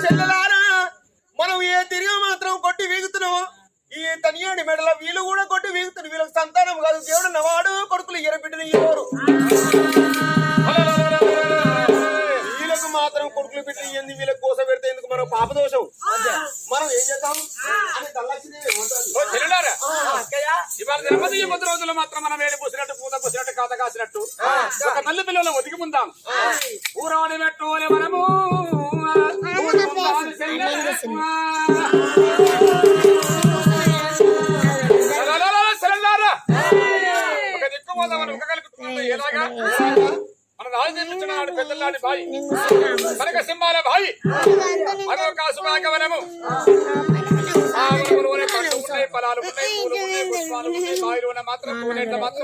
చెల్లెలారా మనం ఏ తిరిగి మాత్రం కొట్టి వీగుతున్నామో ఈ తనియాడి మెడల వీళ్ళు కూడా కొట్టి వీగుతున్నారు. వీళ్ళకి సంతానం కాదు దేవుడు నవాడు కొడుకులు ఎరబిడ్డని ఇవ్వరు. వీళ్ళకు మాత్రం కొడుకులు బిడ్డ ఇయ్యంది వీళ్ళకి కోస పెడితే ఎందుకు మనం పాపదోషం. మనం ఏం చేద్దాం అని కొద్ది రోజులు మాత్రం మనం వేడి పూసినట్టు పూత పూసినట్టు కాత కాసినట్టు ఒక తల్లి పిల్లలు ఒదిగి ముందాం. ఊరవని పెట్టుకోలే మనము ఒక దిక్కు పోదామని ఒక కలుపుకుంటూ ఎలాగా మన రాజు పెద్దలాంటి బాయి కనక సింహాల బాయి అదో కాసుమాకవనము పొలాలు ఉన్నాయి పూలు ఉన్నాయి పుష్పాలు ఉన్నాయి బాయిలు ఉన్న మాత్రం పూనేట మాత్రం